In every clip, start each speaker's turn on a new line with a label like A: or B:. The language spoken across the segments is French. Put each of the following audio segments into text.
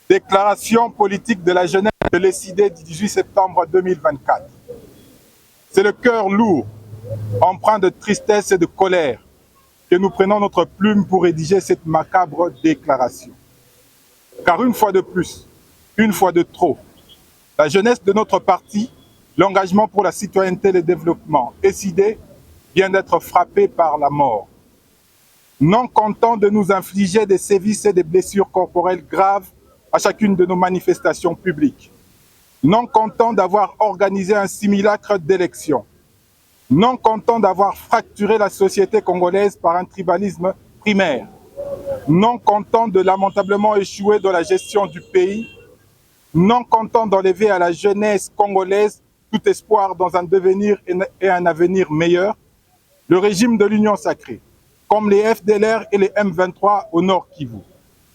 A: Déclaration politique de la jeunesse de l'ECID du 18 septembre 2024. C'est le cœur lourd, empreint de tristesse et de colère, que nous prenons notre plume pour rédiger cette macabre déclaration. Car une fois de plus, une fois de trop, la jeunesse de notre parti, l'engagement pour la citoyenneté et le développement, ECID, vient d'être frappée par la mort. Non content de nous infliger des sévices et des blessures corporelles graves à chacune de nos manifestations publiques, non content d'avoir organisé un simulacre d'élection, non content d'avoir fracturé la société congolaise par un tribalisme primaire, non content de lamentablement échouer dans la gestion du pays, non content d'enlever à la jeunesse congolaise tout espoir dans un devenir et un avenir meilleur, le régime de l'Union sacrée, comme les FDLR et les M23 au nord Kivu,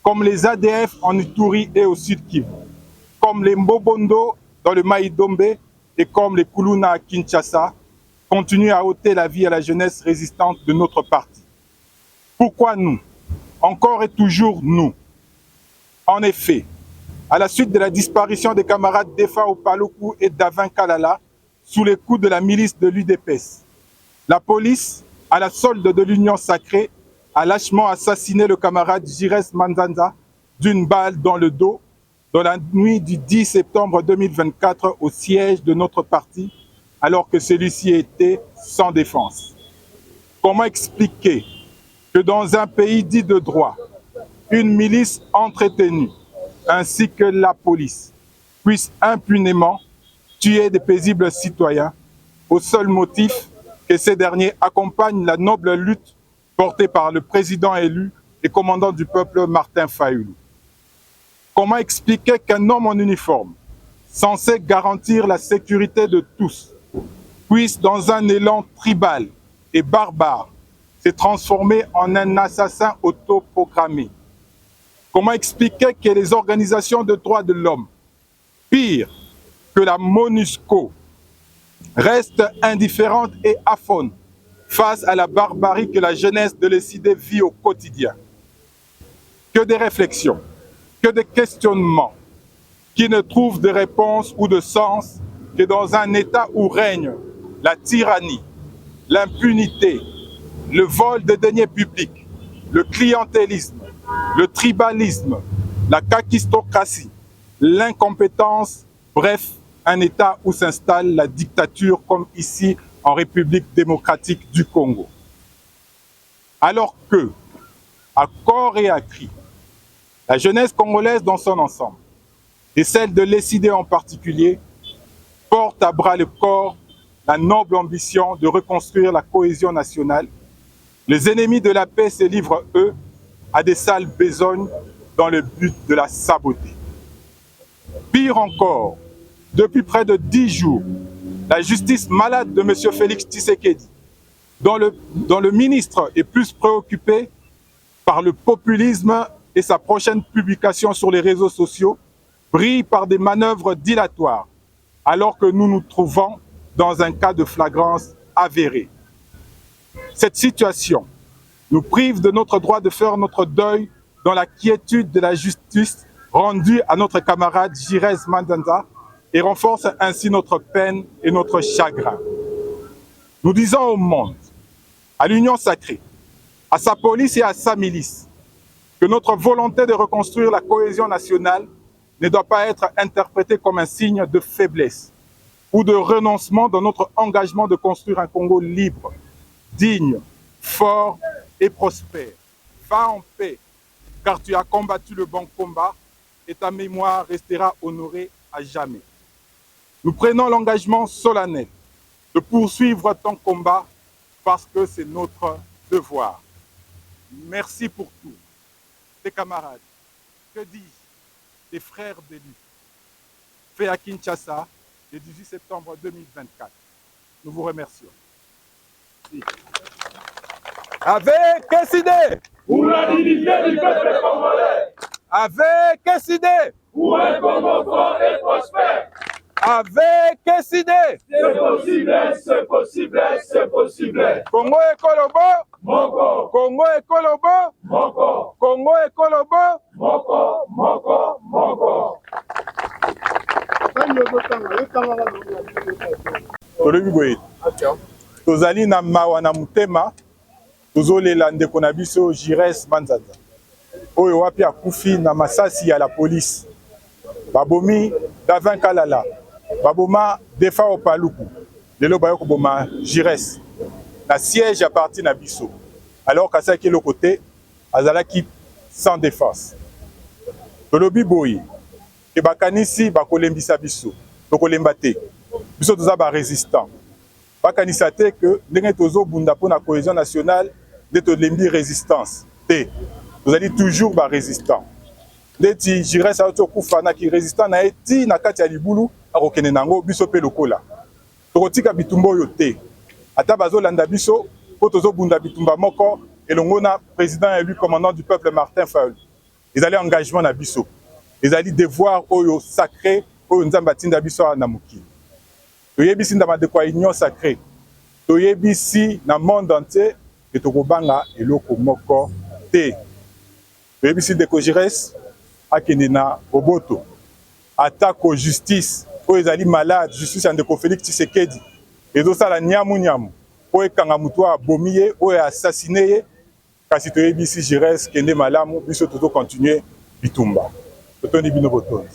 A: comme les ADF en Ituri et au sud Kivu, comme les Mbobondo dans le Maïdombe et comme les Kuluna à Kinshasa, continuent à ôter la vie à la jeunesse résistante de notre parti. Pourquoi nous? Encore et toujours nous. En effet, à la suite de la disparition des camarades Defa Opaloku et Davin Kalala sous les coups de la milice de l'UDPS, la police, à la solde de l'Union sacrée, a lâchement assassiné le camarade Jires Manzanza d'une balle dans le dos dans la nuit du 10 septembre 2024 au siège de notre parti, alors que celui-ci était sans défense. Comment expliquer que dans un pays dit de droit, une milice entretenue, ainsi que la police, puisse impunément tuer des paisibles citoyens au seul motif que ces derniers accompagnent la noble lutte portée par le président élu et commandant du peuple Martin Fayulu? Comment expliquer qu'un homme en uniforme, censé garantir la sécurité de tous, puisse, dans un élan tribal et barbare, se transformer en un assassin autoprogrammé? Comment expliquer que les organisations de droits de l'homme, pire que la MONUSCO, restent indifférentes et aphone face à la barbarie que la jeunesse de l'ECID vit au quotidien? Que des réflexions, que des questionnements qui ne trouvent de réponse ou de sens que dans un État où règne la tyrannie, l'impunité, le vol de deniers publics, le clientélisme, le tribalisme, la kakistocratie, l'incompétence, bref, un État où s'installe la dictature comme ici en République démocratique du Congo. Alors que, à corps et à cri, la jeunesse congolaise dans son ensemble, et celle de l'ECID en particulier, porte à bras le corps la noble ambition de reconstruire la cohésion nationale, les ennemis de la paix se livrent, eux, à des sales besognes dans le but de la saboter. Pire encore, depuis près de 10 jours, la justice malade de M. Félix Tshisekedi, dont le ministre est plus préoccupé par le populisme et sa prochaine publication sur les réseaux sociaux, brille par des manœuvres dilatoires, alors que nous nous trouvons dans un cas de flagrance avéré. Cette situation nous prive de notre droit de faire notre deuil dans la quiétude de la justice rendue à notre camarade Jires Manzanza et renforce ainsi notre peine et notre chagrin. Nous disons au monde, à l'Union sacrée, à sa police et à sa milice, que notre volonté de reconstruire la cohésion nationale ne doit pas être interprétée comme un signe de faiblesse ou de renoncement dans notre engagement de construire un Congo libre, digne, fort et prospère. Va en paix, car tu as combattu le bon combat et ta mémoire restera honorée à jamais. Nous prenons l'engagement solennel de poursuivre ton combat parce que c'est notre devoir. Merci pour tout. Tes camarades, que dis-je, tes frères d'élus, fait à Kinshasa le 18 septembre 2024. Nous vous remercions. Merci. Avec ECID
B: pour la dignité du peuple congolais.
A: Avec ECID
B: pour un Congo fort et prospère.
A: Avec ECID
B: c'est possible, c'est possible, c'est possible.
A: Congo Ekolobo
B: Moko.
A: Congo Ekolobo
B: Moko.
A: Congo Ekolobo
B: Moko, moko, moko.
A: tolobi boye tozali na mawa na mutema tozolela ndeko na biso Jires Manzanza oyo wapi akufi na masasi ya la police babomi Davin Kalala baboma Defa Opaluku lelo bayo koboma Jires na siège à partir na biso alors qu'à ça qui est le côté azalaki sans défense tolobi boye ke bakanisi bakolembisa biso tokolemba te biso toza ba résistant bakanisa te que ndenge tozobunda mpona cohésion nationale nde tolembi résistance te tozali toujours ba résistant ndeti Jires auti okufa naki résistant na ye ti na kati ya libulu akokende nango biso mpe lokola tokotika bitumba oyo te ata bazolanda biso po tozobunda bitumba moko elongo na président élu commandant du peuple Martin Fayulu ezali engagement na biso ezali devoir oyo sacré oyo nzambe atinda biso na mokili toyebisi ndama de kwa union sacrée toyebisi na monde entier ke tokobanga eloko moko te toyebisi ndeko Jires akende na boboto atako justice oyo ezali malade justice ya ndeko Félix Tshisekedi ezosala nyamu po ekanga mutu abomi ye oyo assassiné ye kasi toyebisi Jires kende malamu biso tozo continuer bitumba totondi bino botondi.